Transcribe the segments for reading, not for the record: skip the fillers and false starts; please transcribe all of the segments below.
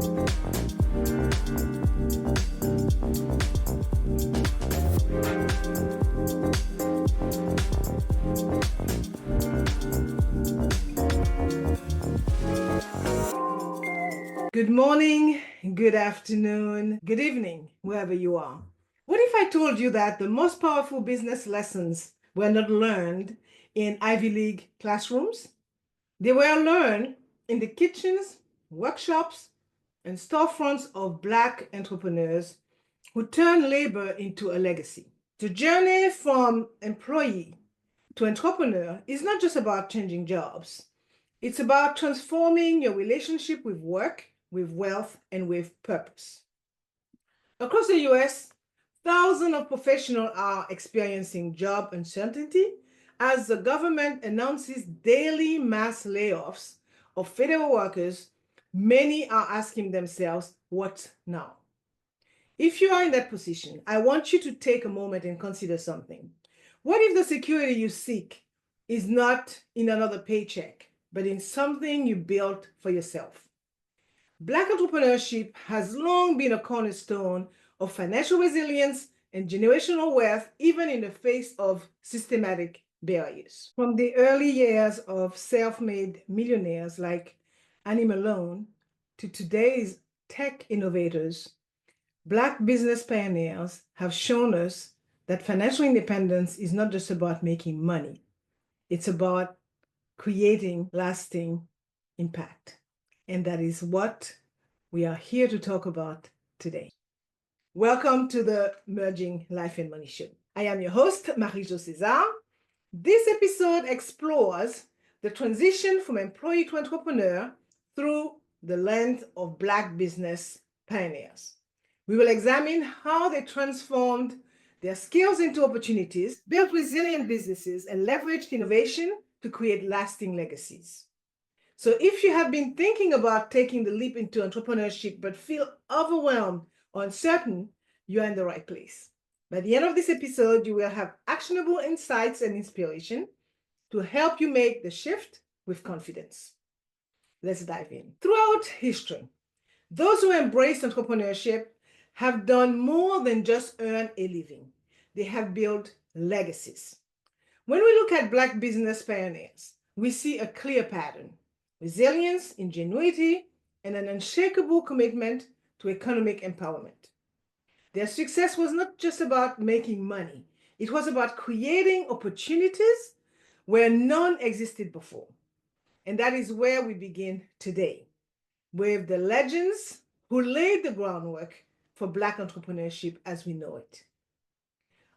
Good morning, good afternoon, good evening, wherever you are. What if I told you that the most powerful business lessons were not learned in Ivy League classrooms? They were learned in the kitchens, workshops, and storefronts of Black entrepreneurs who turned labor into a legacy. The journey from employee to entrepreneur is not just about changing jobs. It's about transforming your relationship with work, with wealth, and with purpose. Across the US, thousands of professionals are experiencing job uncertainty as the government announces daily mass layoffs of federal workers. Many are asking themselves, what now? If you are in that position, I want you to take a moment and consider something. What if the security you seek is not in another paycheck, but in something you built for yourself? Black entrepreneurship has long been a cornerstone of financial resilience and generational wealth, even in the face of systematic barriers. From the early years of self-made millionaires like Annie Malone to today's tech innovators, Black business pioneers have shown us that financial independence is not just about making money. It's about creating lasting impact. And that is what we are here to talk about today. Welcome to the Merging Life and Money Show. I am your host, Marie-Jo César. This episode explores the transition from employee to entrepreneur through the lens of Black business pioneers. We will examine how they transformed their skills into opportunities, built resilient businesses, and leveraged innovation to create lasting legacies. So if you have been thinking about taking the leap into entrepreneurship but feel overwhelmed or uncertain, you are in the right place. By the end of this episode, you will have actionable insights and inspiration to help you make the shift with confidence. Let's dive in. Throughout history, those who embraced entrepreneurship have done more than just earn a living. They have built legacies. When we look at Black business pioneers, we see a clear pattern: resilience, ingenuity, and an unshakable commitment to economic empowerment. Their success was not just about making money. It was about creating opportunities where none existed before. And that is where we begin today, with the legends who laid the groundwork for Black entrepreneurship as we know it.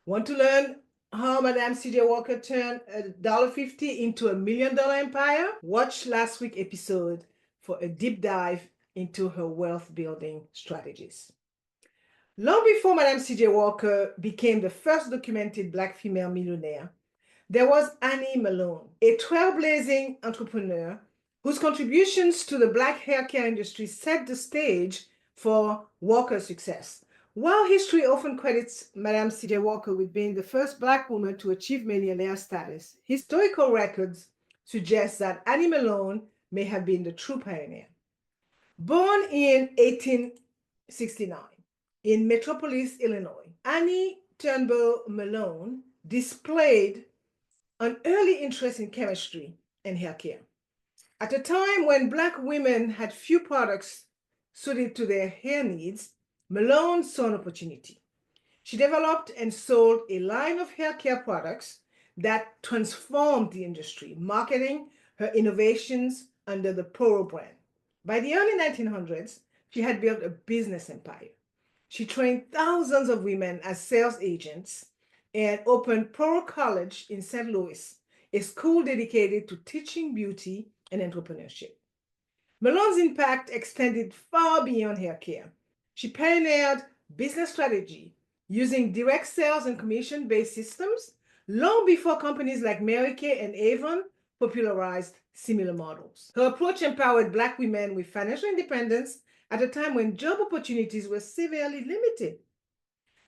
Want to learn how Madam C.J. Walker turned $1.50 into $1 million empire? Watch last week's episode for a deep dive into her wealth building strategies. Long before Madam C.J. Walker became the first documented Black female millionaire, there was Annie Malone, a trailblazing entrepreneur whose contributions to the Black hair care industry set the stage for Walker's success. While history often credits Madam C.J. Walker with being the first Black woman to achieve millionaire status, historical records suggest that Annie Malone may have been the true pioneer. Born in 1869 in Metropolis, Illinois, Annie Turnbull Malone displayed an early interest in chemistry and hair care. At a time when Black women had few products suited to their hair needs, Malone saw an opportunity. She developed and sold a line of hair care products that transformed the industry, marketing her innovations under the Poro brand. By the early 1900s, she had built a business empire. She trained thousands of women as sales agents and opened Poro College in St. Louis, a school dedicated to teaching beauty and entrepreneurship. Malone's impact extended far beyond hair care. She pioneered business strategy using direct sales and commission-based systems long before companies like Mary Kay and Avon popularized similar models. Her approach empowered Black women with financial independence at a time when job opportunities were severely limited.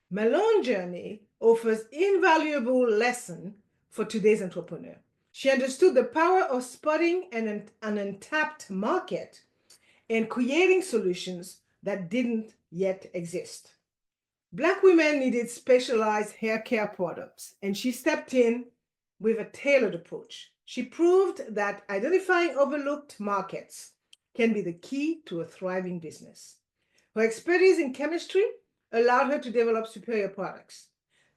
Malone's journey offers invaluable lessons for today's entrepreneur. She understood the power of spotting an untapped market and creating solutions that didn't yet exist. Black women needed specialized hair care products, and she stepped in with a tailored approach. She proved that identifying overlooked markets can be the key to a thriving business. Her expertise in chemistry allowed her to develop superior products.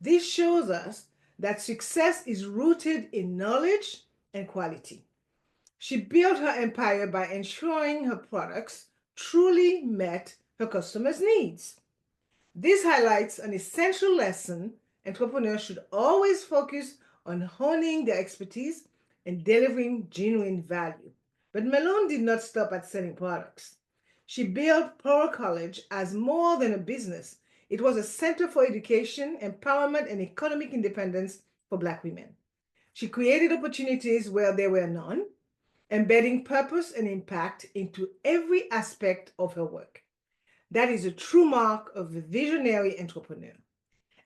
This shows us that success is rooted in knowledge and quality. She built her empire by ensuring her products truly met her customers' needs. This highlights an essential lesson: entrepreneurs should always focus on honing their expertise and delivering genuine value. But Malone did not stop at selling products. She built Pearl College as more than a business. It was a center for education, empowerment, and economic independence for Black women. She created opportunities where there were none, embedding purpose and impact into every aspect of her work. That is a true mark of a visionary entrepreneur.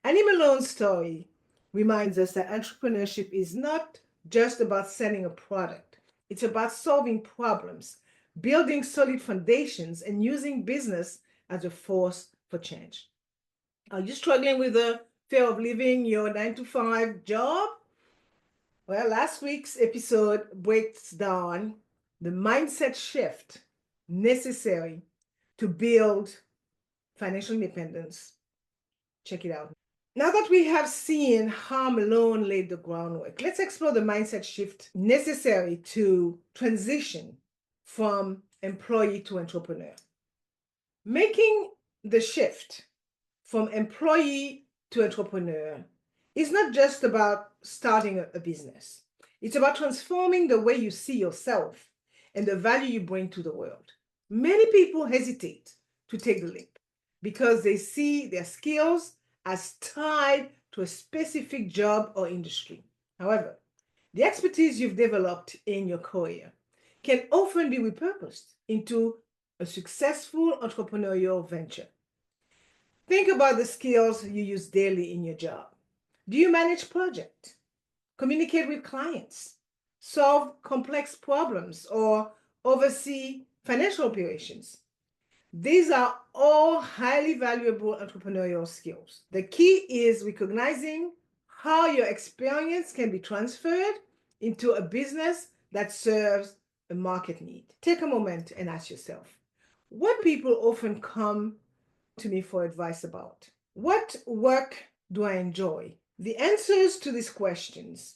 Annie Malone's story reminds us that entrepreneurship is not just about selling a product, it's about solving problems, building solid foundations, and using business as a force for change. Are you struggling with the fear of leaving your 9 to 5 job? Well, last week's episode breaks down the mindset shift necessary to build financial independence. Check it out. Now that we have seen how Malone laid the groundwork, let's explore the mindset shift necessary to transition from employee to entrepreneur. Making the shift from employee to entrepreneur is not just about starting a business. It's about transforming the way you see yourself and the value you bring to the world. Many people hesitate to take the leap because they see their skills as tied to a specific job or industry. However, the expertise you've developed in your career can often be repurposed into a successful entrepreneurial venture. Think about the skills you use daily in your job. Do you manage projects, communicate with clients, solve complex problems, or oversee financial operations? These are all highly valuable entrepreneurial skills. The key is recognizing how your experience can be transferred into a business that serves a market need. Take a moment and ask yourself, what people often come to me for advice about? What work do I enjoy? The answers to these questions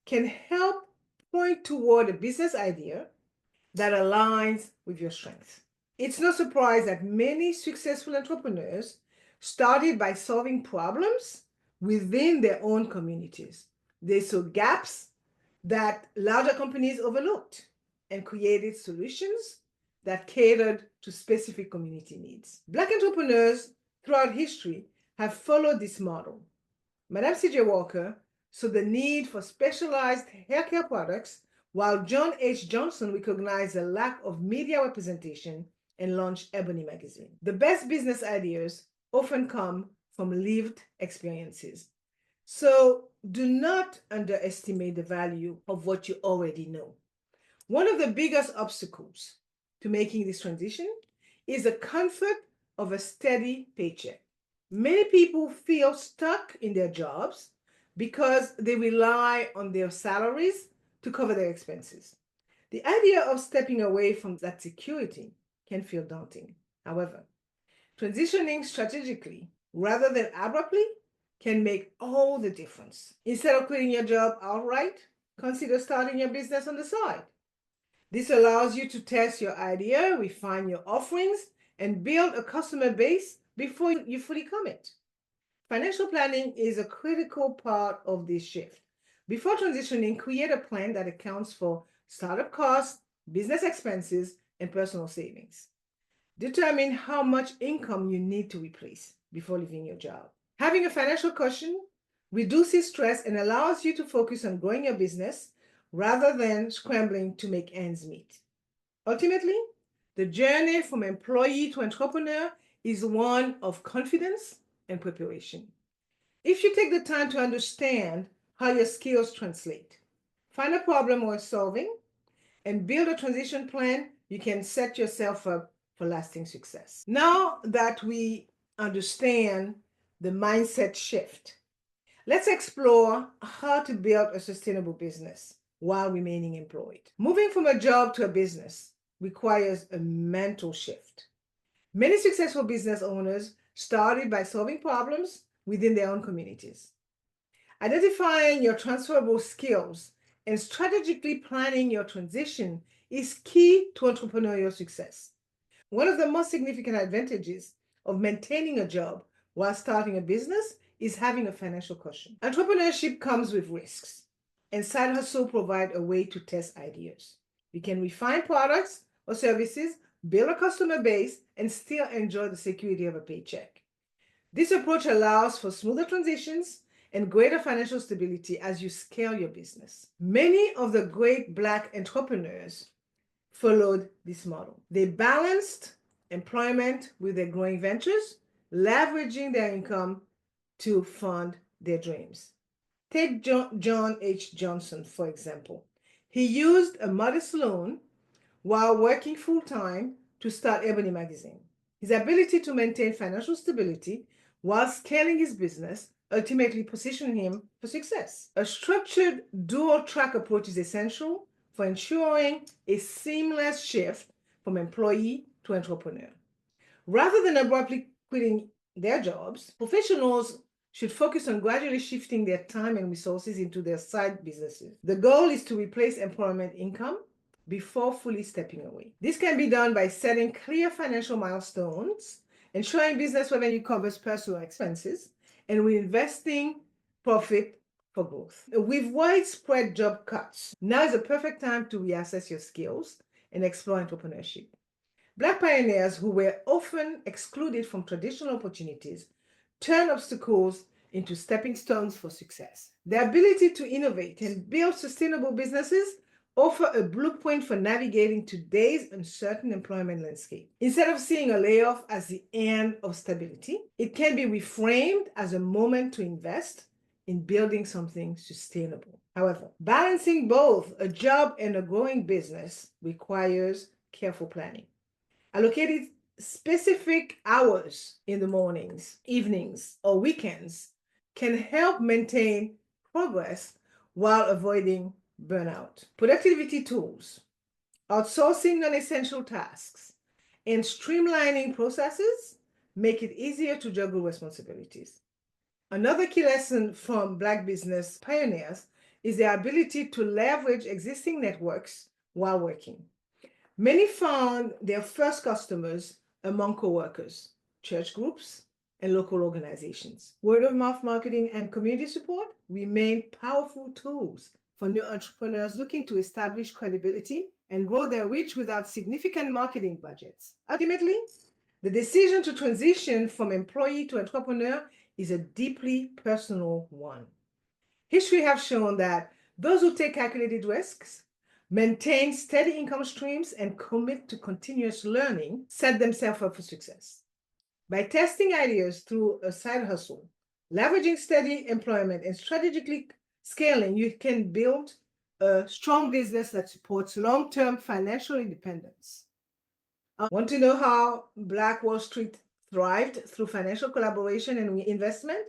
can help point toward a business idea that aligns with your strengths. It's no surprise that many successful entrepreneurs started by solving problems within their own communities. They saw gaps that larger companies overlooked and created solutions that catered to specific community needs. Black entrepreneurs throughout history have followed this model. Madam C.J. Walker saw the need for specialized hair care products, while John H. Johnson recognized the lack of media representation and launched Ebony magazine. The best business ideas often come from lived experiences. So do not underestimate the value of what you already know. One of the biggest obstacles to making this transition is the comfort of a steady paycheck. Many people feel stuck in their jobs because they rely on their salaries to cover their expenses. The idea of stepping away from that security can feel daunting. However, transitioning strategically rather than abruptly can make all the difference. Instead of quitting your job outright, consider starting your business on the side. This allows you to test your idea, refine your offerings, and build a customer base before you fully commit. Financial planning is a critical part of this shift. Before transitioning, create a plan that accounts for startup costs, business expenses, and personal savings. Determine how much income you need to replace before leaving your job. Having a financial cushion reduces stress and allows you to focus on growing your business rather than scrambling to make ends meet. Ultimately, the journey from employee to entrepreneur is one of confidence and preparation. If you take the time to understand how your skills translate, find a problem worth solving, and build a transition plan, you can set yourself up for lasting success. Now that we understand the mindset shift, let's explore how to build a sustainable business while remaining employed. Moving from a job to a business requires a mental shift. Many successful business owners started by solving problems within their own communities. Identifying your transferable skills and strategically planning your transition is key to entrepreneurial success. One of the most significant advantages of maintaining a job while starting a business is having a financial cushion. Entrepreneurship comes with risks, and side hustle provide a way to test ideas. You can refine products or services, build a customer base, and still enjoy the security of a paycheck. This approach allows for smoother transitions and greater financial stability as you scale your business. Many of the great Black entrepreneurs followed this model. They balanced employment with their growing ventures, leveraging their income to fund their dreams. Take John H. Johnson, for example. He used a modest loan while working full-time to start Ebony magazine. His ability to maintain financial stability while scaling his business ultimately positioned him for success. A structured dual-track approach is essential for ensuring a seamless shift from employee to entrepreneur. Rather than abruptly quitting their jobs, professionals should focus on gradually shifting their time and resources into their side businesses. The goal is to replace employment income before fully stepping away. This can be done by setting clear financial milestones, ensuring business revenue covers personal expenses, and reinvesting profit for growth. With widespread job cuts, now is the perfect time to reassess your skills and explore entrepreneurship. Black pioneers who were often excluded from traditional opportunities turn obstacles into stepping stones for success. Their ability to innovate and build sustainable businesses offer a blueprint for navigating today's uncertain employment landscape. Instead of seeing a layoff as the end of stability, it can be reframed as a moment to invest in building something sustainable. However, balancing both a job and a growing business requires careful planning. Allocated specific hours in the mornings, evenings, or weekends can help maintain progress while avoiding burnout. Productivity tools, outsourcing non-essential tasks, and streamlining processes make it easier to juggle responsibilities. Another key lesson from Black business pioneers is their ability to leverage existing networks while working. Many found their first customers among coworkers, church groups, and local organizations. Word of mouth marketing and community support remain powerful tools for new entrepreneurs looking to establish credibility and grow their reach without significant marketing budgets. Ultimately, the decision to transition from employee to entrepreneur is a deeply personal one. History has shown that those who take calculated risks, maintain steady income streams, and commit to continuous learning set themselves up for success. By testing ideas through a side hustle, leveraging steady employment, and strategically scaling, you can build a strong business that supports long-term financial independence. Want to know how Black Wall Street thrived through financial collaboration and reinvestment?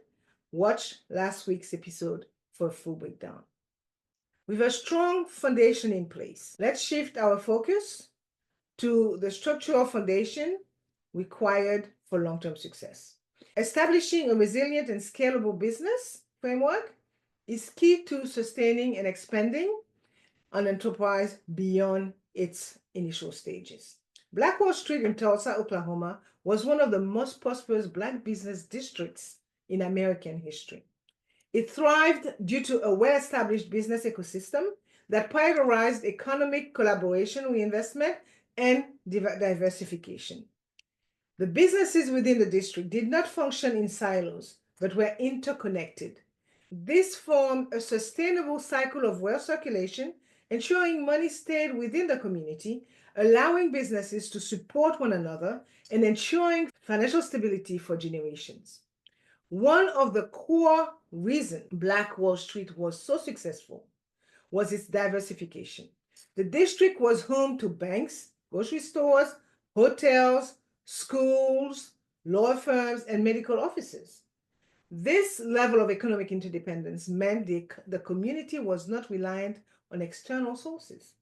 Watch last week's episode for a full breakdown. With a strong foundation in place, let's shift our focus to the structural foundation required for long-term success. Establishing a resilient and scalable business framework is key to sustaining and expanding an enterprise beyond its initial stages. Black Wall Street in Tulsa, Oklahoma, was one of the most prosperous Black business districts in American history. It thrived due to a well-established business ecosystem that prioritized economic collaboration, reinvestment, and diversification. The businesses within the district did not function in silos, but were interconnected. This formed a sustainable cycle of wealth circulation, ensuring money stayed within the community, allowing businesses to support one another, and ensuring financial stability for generations. One of the core reasons Black Wall Street was so successful was its diversification. The district was home to banks, grocery stores, hotels, schools, law firms, and medical offices. This level of economic interdependence meant the community was not reliant on external sources.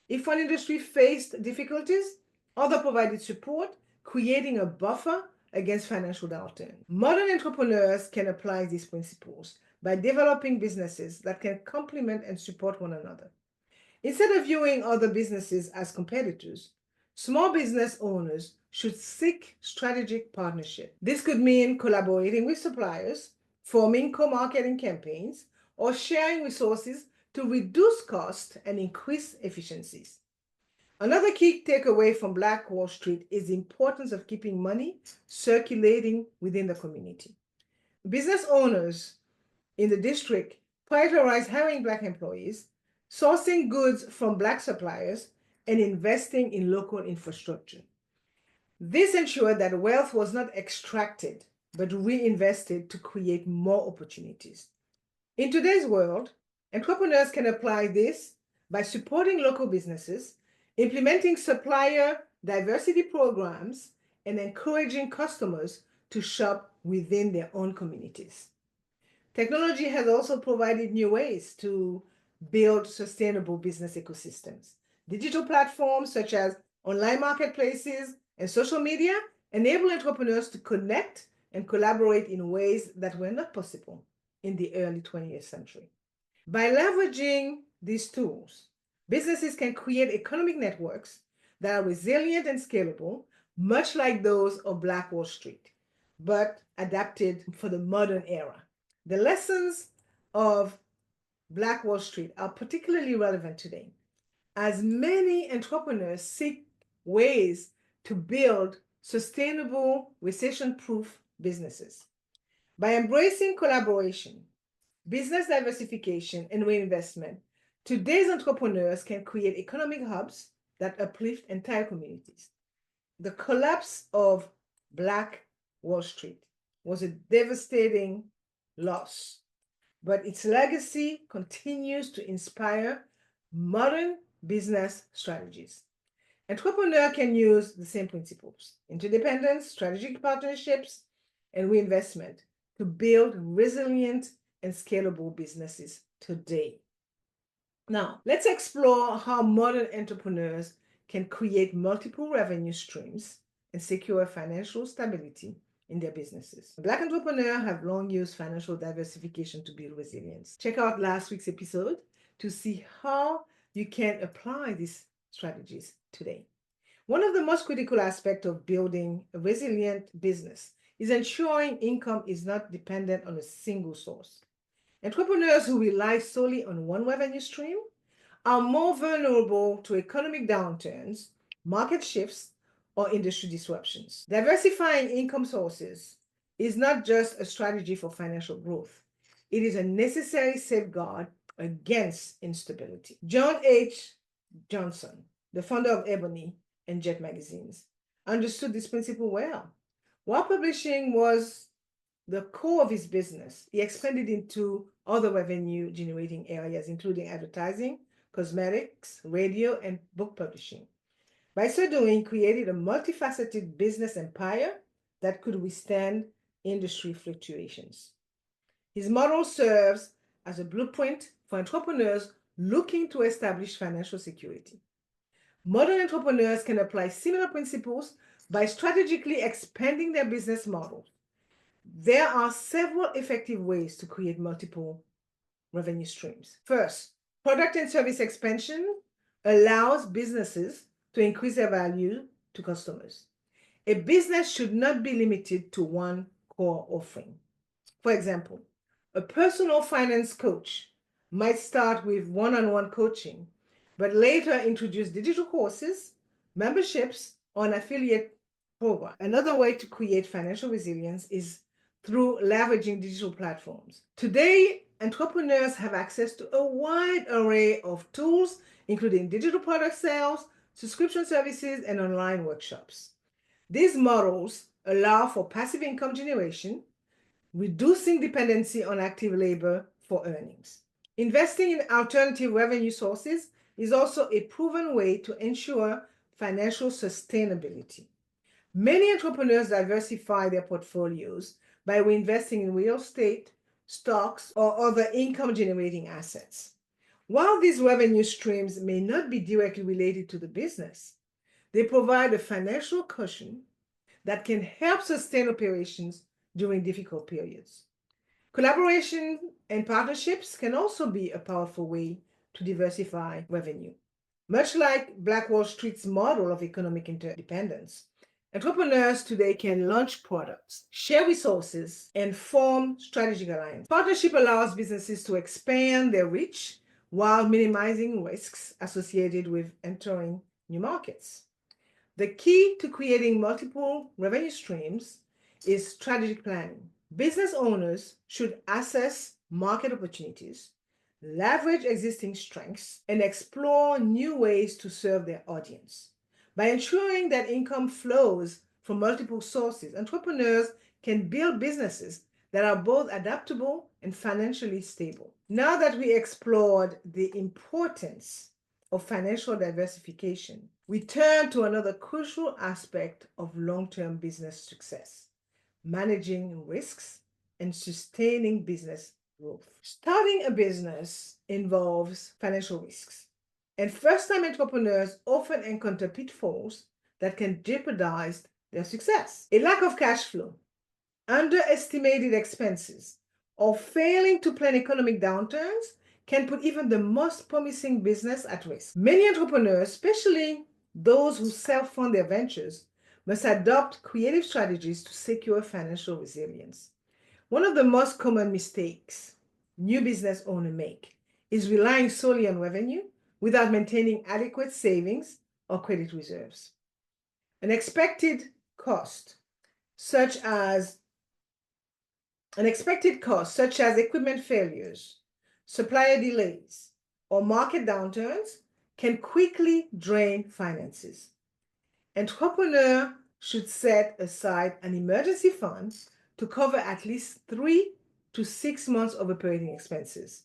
If one industry faced difficulties, others provided support, creating a buffer against financial downturn. Modern entrepreneurs can apply these principles by developing businesses that can complement and support one another. Instead of viewing other businesses as competitors, small business owners should seek strategic partnership. This could mean collaborating with suppliers, forming co-marketing campaigns, or sharing resources to reduce costs and increase efficiencies. Another key takeaway from Black Wall Street is the importance of keeping money circulating within the community. Business owners in the district prioritize hiring Black employees, sourcing goods from Black suppliers, and investing in local infrastructure. This ensured that wealth was not extracted but reinvested to create more opportunities. In today's world, entrepreneurs can apply this by supporting local businesses, implementing supplier diversity programs, and encouraging customers to shop within their own communities. Technology has also provided new ways to build sustainable business ecosystems. Digital platforms such as online marketplaces and social media enable entrepreneurs to connect and collaborate in ways that were not possible in the early 20th century. By leveraging these tools, businesses can create economic networks that are resilient and scalable, much like those of Black Wall Street, but adapted for the modern era. The lessons of Black Wall Street are particularly relevant today, as many entrepreneurs seek ways to build sustainable, recession-proof businesses. By embracing collaboration, business diversification, and reinvestment, today's entrepreneurs can create economic hubs that uplift entire communities. The collapse of Black Wall Street was a devastating loss, but its legacy continues to inspire modern business strategies. Entrepreneurs can use the same principles: interdependence, strategic partnerships, and reinvestment to build resilient and scalable businesses today. Now, let's explore how modern entrepreneurs can create multiple revenue streams and secure financial stability in their businesses. Black entrepreneurs have long used financial diversification to build resilience. Check out last week's episode to see how you can apply these strategies today. One of the most critical aspects of building a resilient business is ensuring income is not dependent on a single source. Entrepreneurs who rely solely on one revenue stream are more vulnerable to economic downturns, market shifts, or industry disruptions. Diversifying income sources is not just a strategy for financial growth. It is a necessary safeguard against instability. John H. Johnson, the founder of Ebony and Jet magazines, understood this principle well. While publishing was the core of his business, he expanded into other revenue generating areas, including advertising, cosmetics, radio, and book publishing. By so doing, he created a multifaceted business empire that could withstand industry fluctuations. His model serves as a blueprint for entrepreneurs looking to establish financial security. Modern entrepreneurs can apply similar principles by strategically expanding their business models. There are several effective ways to create multiple revenue streams. First, product and service expansion allows businesses to increase their value to customers. A business should not be limited to one core offering. For example, a personal finance coach might start with one-on-one coaching, but later introduce digital courses, memberships, or an affiliate program. Another way to create financial resilience is through leveraging digital platforms. Today, entrepreneurs have access to a wide array of tools, including digital product sales, subscription services, and online workshops. These models allow for passive income generation, reducing dependency on active labor for earnings. Investing in alternative revenue sources is also a proven way to ensure financial sustainability. Many entrepreneurs diversify their portfolios by reinvesting in real estate, stocks, or other income-generating assets. While these revenue streams may not be directly related to the business, they provide a financial cushion that can help sustain operations during difficult periods. Collaboration and partnerships can also be a powerful way to diversify revenue. Much like Black Wall Street's model of economic interdependence, entrepreneurs today can launch products, share resources, and form strategic alliances. Partnership allows businesses to expand their reach while minimizing risks associated with entering new markets. The key to creating multiple revenue streams is strategic planning. Business owners should assess market opportunities, leverage existing strengths, and explore new ways to serve their audience. By ensuring that income flows from multiple sources, entrepreneurs can build businesses that are both adaptable and financially stable. Now that we explored the importance of financial diversification, we turn to another crucial aspect of long-term business success: managing risks and sustaining business growth. Starting a business involves financial risks, and first-time entrepreneurs often encounter pitfalls that can jeopardize their success. A lack of cash flow, underestimated expenses, or failing to plan economic downturns can put even the most promising business at risk. Many entrepreneurs, especially those who self-fund their ventures, must adopt creative strategies to secure financial resilience. One of the most common mistakes new business owners make is relying solely on revenue without maintaining adequate savings or credit reserves. Unexpected costs, such as equipment failures, supplier delays, or market downturns, can quickly drain finances. Entrepreneurs should set aside an emergency fund to cover at least 3 to 6 months of operating expenses.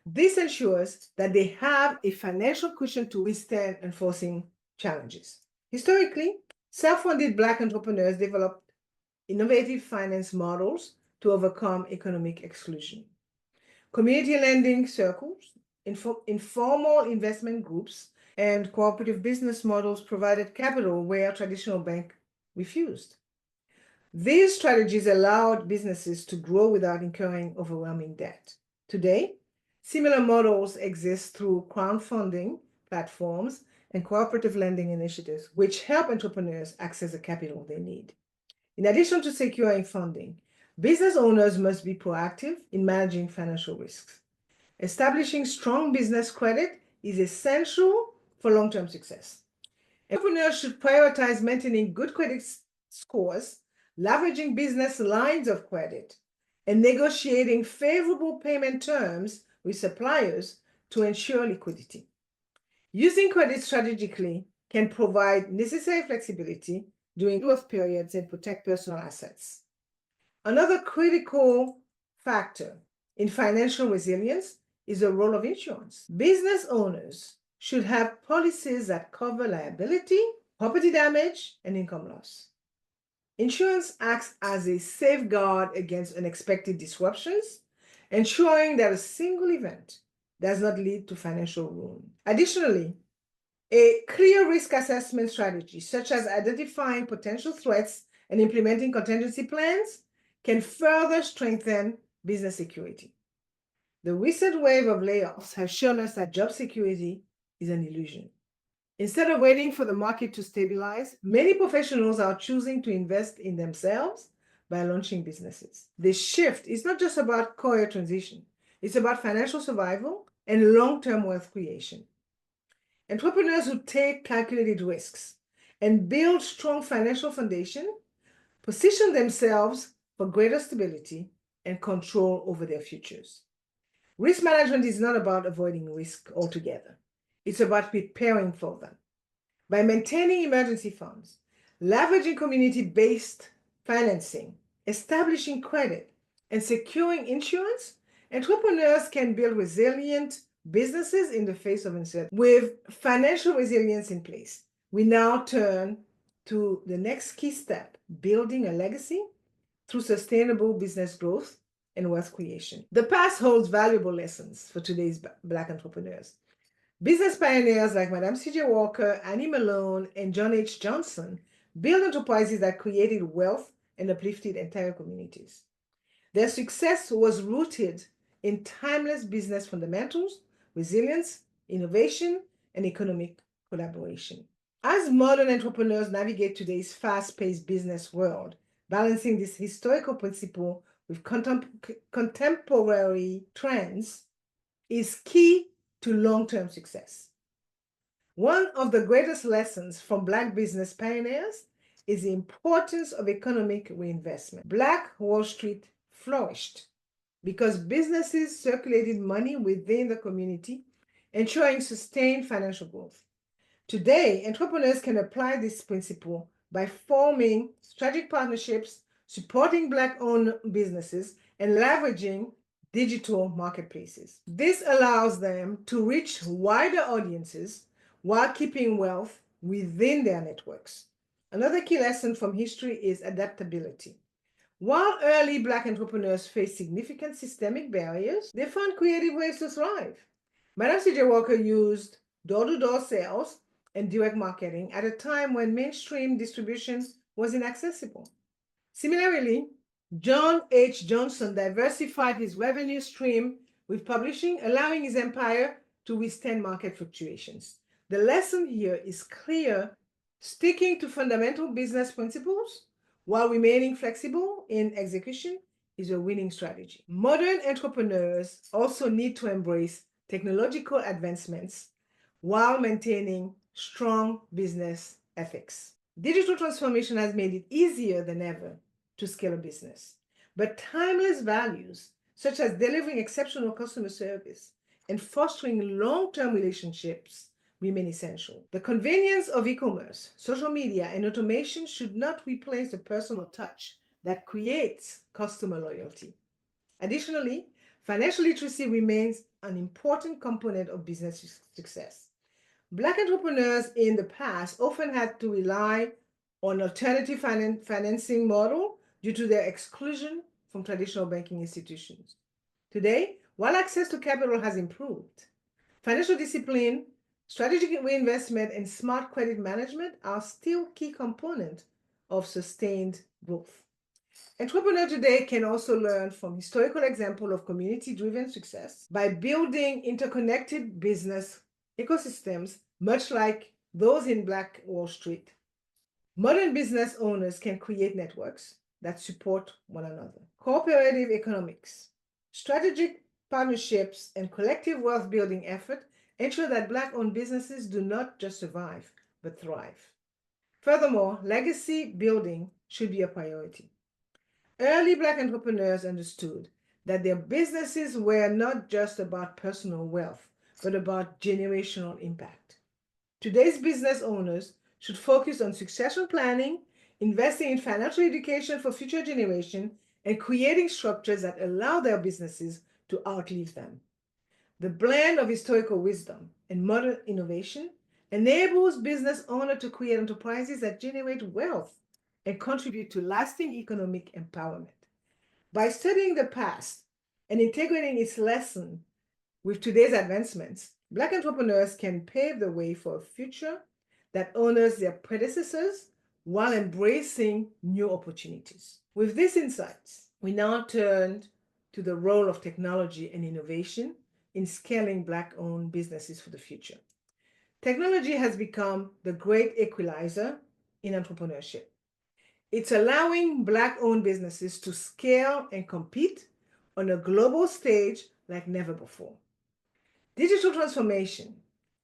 This ensures that they have a financial cushion to withstand unforeseen challenges. Historically, self-funded Black entrepreneurs developed innovative finance models to overcome economic exclusion. Community lending circles, informal investment groups, and cooperative business models provided capital where traditional banks refused. These strategies allowed businesses to grow without incurring overwhelming debt. Today, similar models exist through crowdfunding platforms and cooperative lending initiatives, which help entrepreneurs access the capital they need. In addition to securing funding, business owners must be proactive in managing financial risks. Establishing strong business credit is essential for long-term success. Entrepreneurs should prioritize maintaining good credit scores, leveraging business lines of credit, and negotiating favorable payment terms with suppliers to ensure liquidity. Using credit strategically can provide necessary flexibility during growth periods and protect personal assets. Another critical factor in financial resilience is the role of insurance. Business owners should have policies that cover liability, property damage, and income loss. Insurance acts as a safeguard against unexpected disruptions, ensuring that a single event does not lead to financial ruin. Additionally, a clear risk assessment strategy, such as identifying potential threats and implementing contingency plans, can further strengthen business security. The recent wave of layoffs has shown us that job security is an illusion. Instead of waiting for the market to stabilize, many professionals are choosing to invest in themselves by launching businesses. This shift is not just about career transition, it's about financial survival and long-term wealth creation. Entrepreneurs who take calculated risks and build strong financial foundation position themselves for greater stability and control over their futures. Risk management is not about avoiding risk altogether. It's about preparing for them. By maintaining emergency funds, leveraging community-based financing, establishing credit, and securing insurance, entrepreneurs can build resilient businesses in the face of uncertainty. With financial resilience in place, We now turn to the next key step, building a legacy through sustainable business growth and wealth creation. The past holds valuable lessons for today's Black entrepreneurs. Business pioneers like Madam C.J. Walker, Annie Malone, and John H. Johnson built enterprises that created wealth and uplifted entire communities. Their success was rooted in timeless business fundamentals, resilience, innovation, and economic collaboration. As modern entrepreneurs navigate today's fast-paced business world, balancing this historical principle with contemporary trends is key to long-term success. One of the greatest lessons from Black business pioneers is the importance of economic reinvestment. Black Wall Street flourished because businesses circulated money within the community, ensuring sustained financial growth. Today, entrepreneurs can apply this principle by forming strategic partnerships, supporting Black-owned businesses, and leveraging digital marketplaces. This allows them to reach wider audiences while keeping wealth within their networks. Another key lesson from history is adaptability. While early Black entrepreneurs faced significant systemic barriers, they found creative ways to thrive. Madam C.J. Walker used door-to-door sales and direct marketing at a time when mainstream distribution was inaccessible. Similarly, John H. Johnson diversified his revenue stream with publishing, allowing his empire to withstand market fluctuations. The lesson here is clear: sticking to fundamental business principles while remaining flexible in execution is a winning strategy. Modern entrepreneurs also need to embrace technological advancements while maintaining strong business ethics. Digital transformation has made it easier than ever to scale a business, but timeless values such as delivering exceptional customer service and fostering long-term relationships remain essential. The convenience of e-commerce, social media, and automation should not replace the personal touch that creates customer loyalty. Additionally, financial literacy remains an important component of business success. Black entrepreneurs in the past often had to rely on alternative financing model due to their exclusion from traditional banking institutions. Today, while access to capital has improved, financial discipline, strategic reinvestment, and smart credit management are still key components of sustained growth. Entrepreneurs today can also learn from historical examples of community-driven success by building interconnected business ecosystems, much like those in Black Wall Street. Modern business owners can create networks that support one another. Cooperative economics, strategic partnerships, and collective wealth building effort ensure that Black-owned businesses do not just survive, but thrive. Furthermore, legacy building should be a priority. Early Black entrepreneurs understood that their businesses were not just about personal wealth, but about generational impact. Today's business owners should focus on succession planning, investing in financial education for future generations, and creating structures that allow their businesses to outlive them. The blend of historical wisdom and modern innovation enables business owners to create enterprises that generate wealth and contribute to lasting economic empowerment. By studying the past and integrating its lesson with today's advancements, Black entrepreneurs can pave the way for a future that honors their predecessors while embracing new opportunities. With these insights, we now turn to the role of technology and innovation in scaling Black-owned businesses for the future. Technology has become the great equalizer in entrepreneurship. It's allowing Black-owned businesses to scale and compete on a global stage like never before. Digital transformation,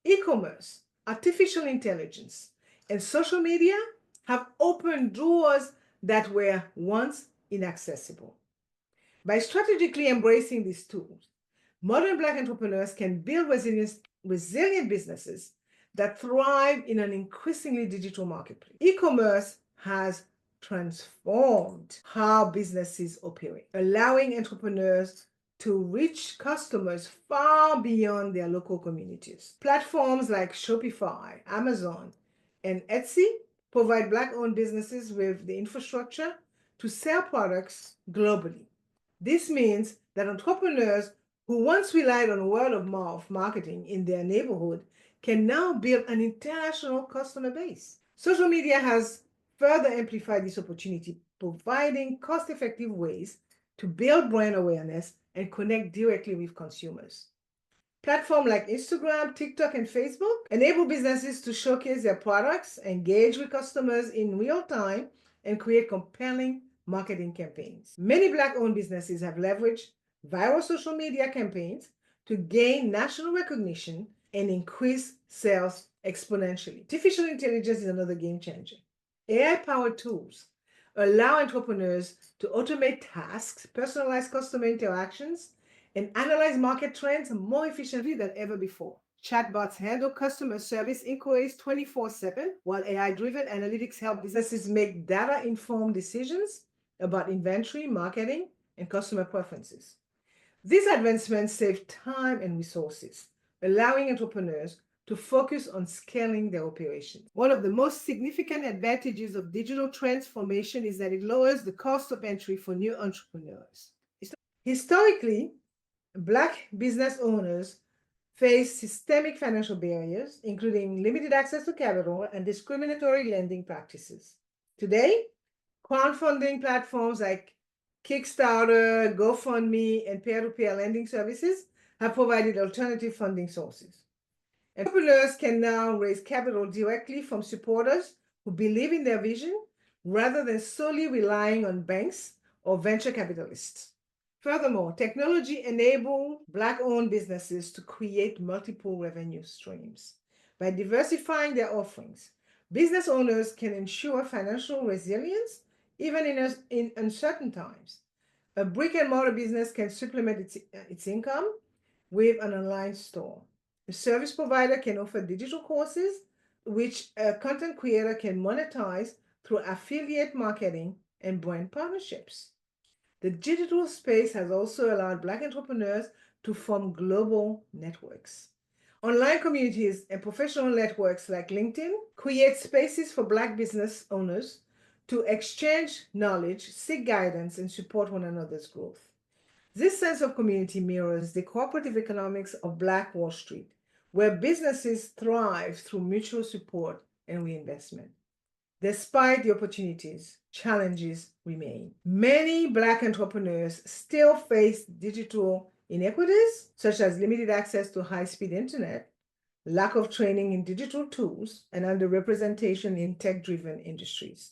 e-commerce, artificial intelligence, and social media have opened doors that were once inaccessible. By strategically embracing these tools, modern Black entrepreneurs can build resilient businesses that thrive in an increasingly digital marketplace. E-commerce has transformed how businesses operate, allowing entrepreneurs to reach customers far beyond their local communities. Platforms like Shopify, Amazon, and Etsy provide Black-owned businesses with the infrastructure to sell products globally. This means that entrepreneurs who once relied on word of mouth marketing in their neighborhood can now build an international customer base. Social media has further amplified this opportunity, providing cost-effective ways to build brand awareness and connect directly with consumers. Platforms like Instagram, TikTok, and Facebook enable businesses to showcase their products, engage with customers in real time, and create compelling marketing campaigns. Many Black-owned businesses have leveraged viral social media campaigns to gain national recognition and increase sales exponentially. Artificial intelligence is another game changer. AI-powered tools allow entrepreneurs to automate tasks, personalize customer interactions, and analyze market trends more efficiently than ever before. Chatbots handle customer service inquiries 24/7, while AI-driven analytics help businesses make data-informed decisions about inventory, marketing, and customer preferences. These advancements save time and resources, allowing entrepreneurs to focus on scaling their operations. One of the most significant advantages of digital transformation is that it lowers the cost of entry for new entrepreneurs. Historically, Black business owners face systemic financial barriers, including limited access to capital and discriminatory lending practices. Today, crowdfunding platforms like Kickstarter, GoFundMe, and peer-to-peer lending services have provided alternative funding sources. Entrepreneurs can now raise capital directly from supporters who believe in their vision rather than solely relying on banks or venture capitalists. Furthermore, technology enables Black-owned businesses to create multiple revenue streams. By diversifying their offerings, business owners can ensure financial resilience even in uncertain times. A brick-and-mortar business can supplement its income with an online store. A service provider can offer digital courses, which a content creator can monetize through affiliate marketing and brand partnerships. The digital space has also allowed Black entrepreneurs to form global networks. Online communities and professional networks like LinkedIn create spaces for Black business owners to exchange knowledge, seek guidance, and support one another's growth. This sense of community mirrors the cooperative economics of Black Wall Street, where businesses thrive through mutual support and reinvestment. Despite the opportunities, challenges remain. Many Black entrepreneurs still face digital inequities, such as limited access to high-speed internet, lack of training in digital tools, and underrepresentation in tech-driven industries.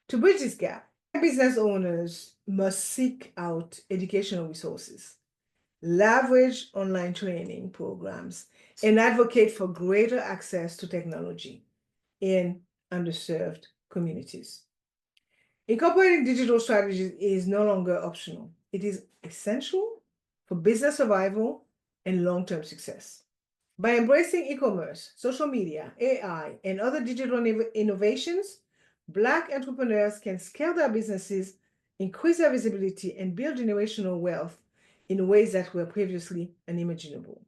To bridge this gap, business owners must seek out educational resources, leverage online training programs, and advocate for greater access to technology in underserved communities. Incorporating digital strategies is no longer optional. It is essential for business survival and long-term success. By embracing e-commerce, social media, AI, and other digital innovations, Black entrepreneurs can scale their businesses, increase their visibility, and build generational wealth in ways that were previously unimaginable.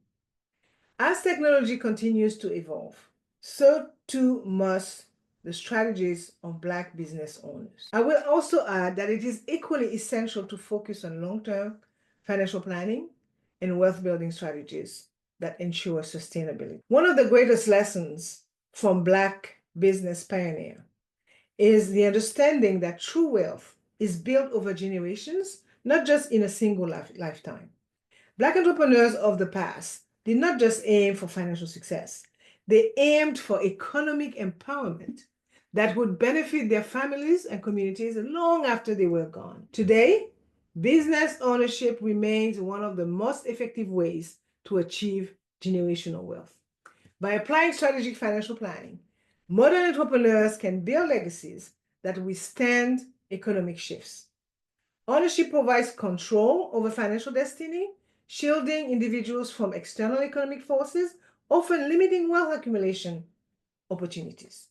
As technology continues to evolve, so too must the strategies of Black business owners. I will also add that it is equally essential to focus on long-term financial planning and wealth-building strategies that ensure sustainability. One of the greatest lessons from Black business pioneer is the understanding that true wealth is built over generations, not just in a single lifetime. Black entrepreneurs of the past did not just aim for financial success. They aimed for economic empowerment that would benefit their families and communities long after they were gone. Today, business ownership remains one of the most effective ways to achieve generational wealth. By applying strategic financial planning, modern entrepreneurs can build legacies that withstand economic shifts. Ownership provides control over financial destiny, shielding individuals from external economic forces, often limiting wealth accumulation opportunities.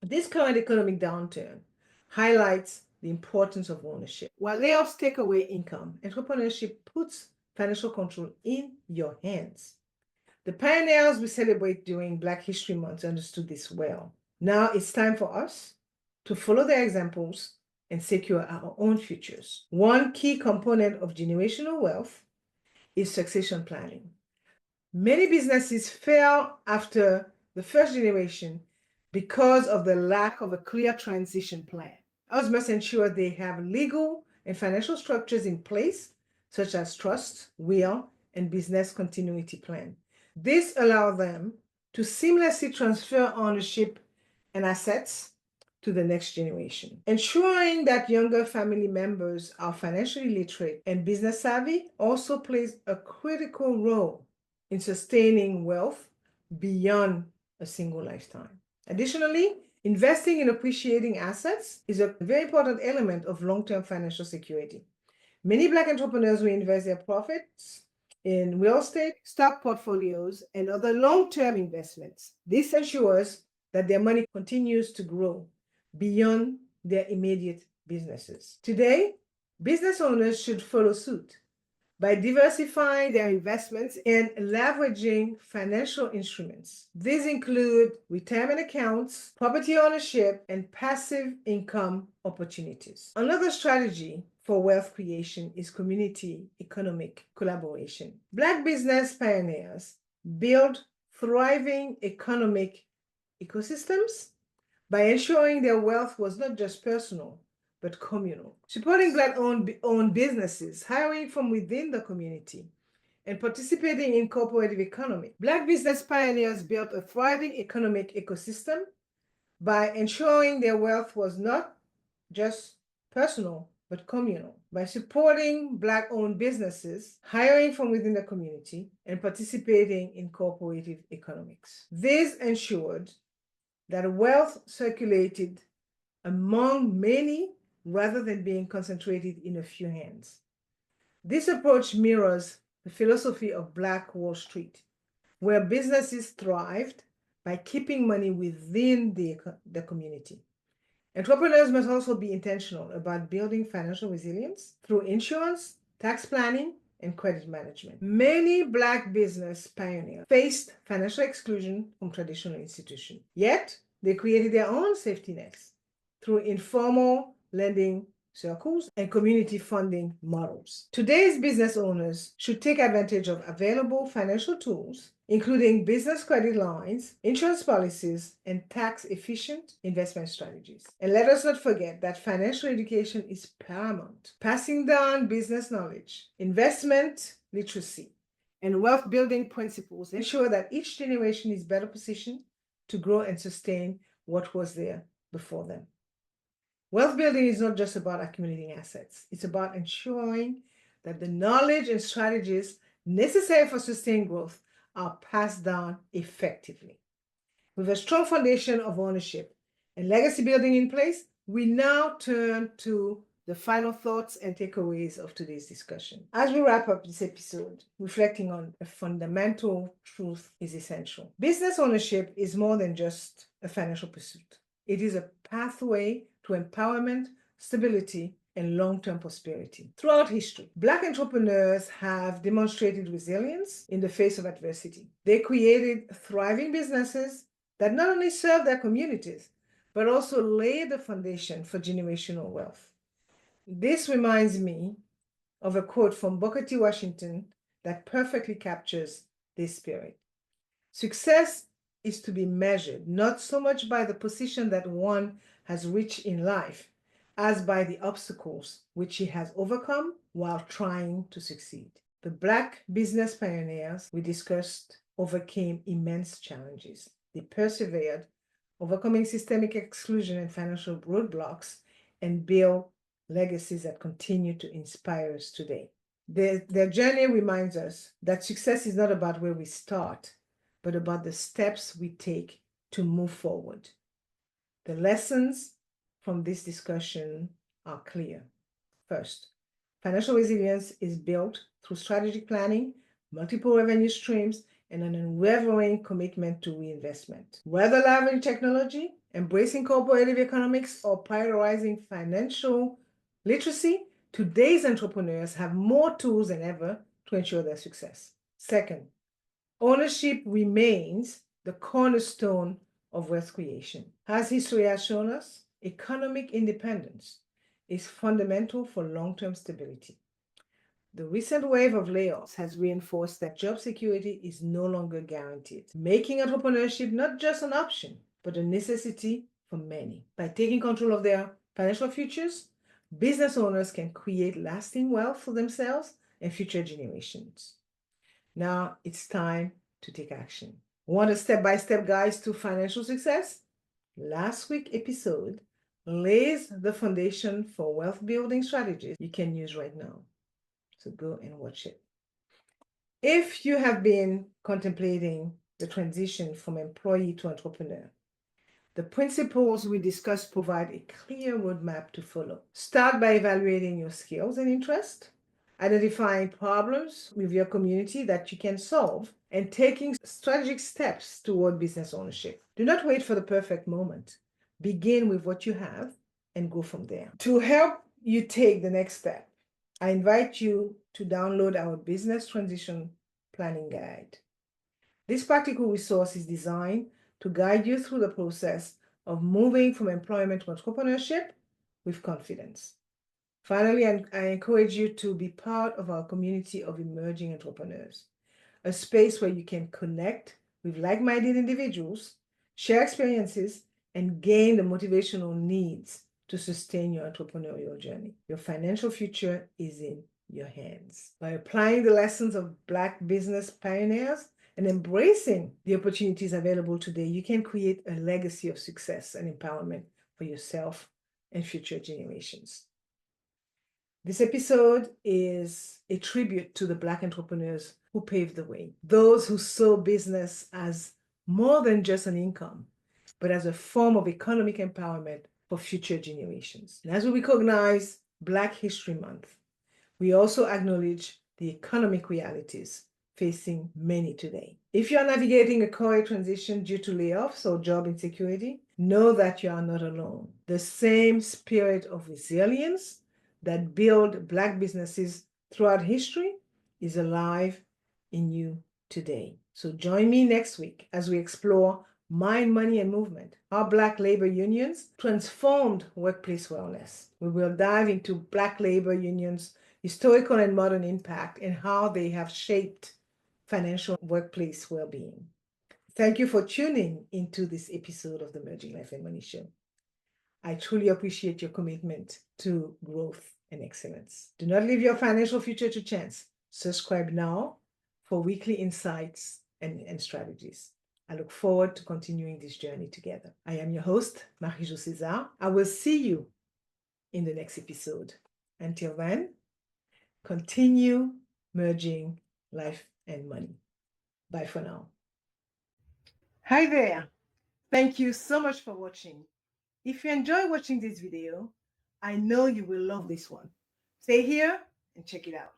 This current economic downturn highlights the importance of ownership. While layoffs take away income, entrepreneurship puts financial control in your hands. The pioneers we celebrate during Black History Month understood this well. Now it's time for us to follow their examples and secure our own futures. One key component of generational wealth is succession planning. Many businesses fail after the first generation because of the lack of a clear transition plan. Ours must ensure they have legal and financial structures in place, such as trust, will, and business continuity plan. This allows them to seamlessly transfer ownership and assets to the next generation. Ensuring that younger family members are financially literate and business savvy also plays a critical role in sustaining wealth beyond a single lifetime. Additionally, investing in appreciating assets is a very important element of long-term financial security. Many Black entrepreneurs will invest their profits in real estate, stock portfolios, and other long-term investments. This ensures that their money continues to grow beyond their immediate businesses. Today, business owners should follow suit by diversifying their investments and leveraging financial instruments. These include retirement accounts, property ownership, and passive income opportunities. Another strategy for wealth creation is community economic collaboration. Black business pioneers build thriving economic ecosystems by ensuring their wealth was not just personal, but communal. Supporting Black-owned businesses, hiring from within the community, and participating in cooperative economy. Black business pioneers built a thriving economic ecosystem by ensuring their wealth was not just personal, but communal. By supporting Black-owned businesses, hiring from within the community, and participating in cooperative economics. This ensured that wealth circulated among many rather than being concentrated in a few hands. This approach mirrors the philosophy of Black Wall Street, where businesses thrived by keeping money within the community. Entrepreneurs must also be intentional about building financial resilience through insurance, tax planning, and credit management. Many Black business pioneers faced financial exclusion from traditional institutions, yet they created their own safety nets through informal lending circles and community funding models. Today's business owners should take advantage of available financial tools, including business credit lines, insurance policies, and tax-efficient investment strategies. And let us not forget that financial education is paramount. Passing down business knowledge, investment literacy, and wealth building principles ensure that each generation is better positioned to grow and sustain what was there before them. Wealth building is not just about accumulating assets. It's about ensuring that the knowledge and strategies necessary for sustained growth are passed down effectively. With a strong foundation of ownership and legacy building in place, we now turn to the final thoughts and takeaways of today's discussion. As we wrap up this episode, reflecting on a fundamental truth is essential. Business ownership is more than just a financial pursuit. It is a pathway to empowerment, stability, and long-term prosperity. Throughout history, Black entrepreneurs have demonstrated resilience in the face of adversity. They created thriving businesses that not only serve their communities, but also lay the foundation for generational wealth. This reminds me of a quote from Booker T. Washington that perfectly captures this spirit. Success is to be measured not so much by the position that one has reached in life, as by the obstacles which he has overcome while trying to succeed. The Black business pioneers we discussed overcame immense challenges. They persevered, overcoming systemic exclusion and financial roadblocks, and built legacies that continue to inspire us today. Their journey reminds us that success is not about where we start, but about the steps we take to move forward. The lessons from this discussion are clear. First, financial resilience is built through strategic planning, multiple revenue streams, and an unwavering commitment to reinvestment. Whether leveraging technology, embracing cooperative economics, or prioritizing financial literacy, today's entrepreneurs have more tools than ever to ensure their success. Second, ownership remains the cornerstone of wealth creation. As history has shown us, economic independence is fundamental for long-term stability. The recent wave of layoffs has reinforced that job security is no longer guaranteed, making entrepreneurship not just an option, but a necessity for many. By taking control of their financial futures, business owners can create lasting wealth for themselves and future generations. Now it's time to take action. Want a step-by-step guide to financial success? Last week's episode lays the foundation for wealth building strategies you can use right now. So go and watch it. If you have been contemplating the transition from employee to entrepreneur, the principles we discussed provide a clear roadmap to follow. Start by evaluating your skills and interests, identifying problems with your community that you can solve, and taking strategic steps toward business ownership. Do not wait for the perfect moment. Begin with what you have and go from there. To help you take the next step, I invite you to download our business transition planning guide. This practical resource is designed to guide you through the process of moving from employment to entrepreneurship with confidence. Finally, I encourage you to be part of our community of emerging entrepreneurs, a space where you can connect with like-minded individuals, share experiences, and gain the motivational needs to sustain your entrepreneurial journey. Your financial future is in your hands. By applying the lessons of Black business pioneers and embracing the opportunities available today, you can create a legacy of success and empowerment for yourself and future generations. This episode is a tribute to the Black entrepreneurs who paved the way, those who saw business as more than just an income, but as a form of economic empowerment for future generations. And as we recognize Black History Month, we also acknowledge the economic realities facing many today. If you are navigating a career transition due to layoffs or job insecurity, know that you are not alone. The same spirit of resilience that built Black businesses throughout history is alive in you today. So join me next week as we explore Mind, Money, and Movement, how Black labor unions transformed workplace wellness. We will dive into Black labor unions' historical and modern impact and how they have shaped financial workplace well-being. Thank you for tuning into this episode of the Merging Life and Money Show. I truly appreciate your commitment to growth and excellence. Do not leave your financial future to chance. Subscribe now for weekly insights and strategies. I look forward to continuing this journey together. I am your host, Marie-Jo César. I will see you in the next episode. Until then, continue merging life and money. Bye for now. Hi there. Thank you so much for watching. If you enjoy watching this video, I know you will love this one. Stay here and check it out.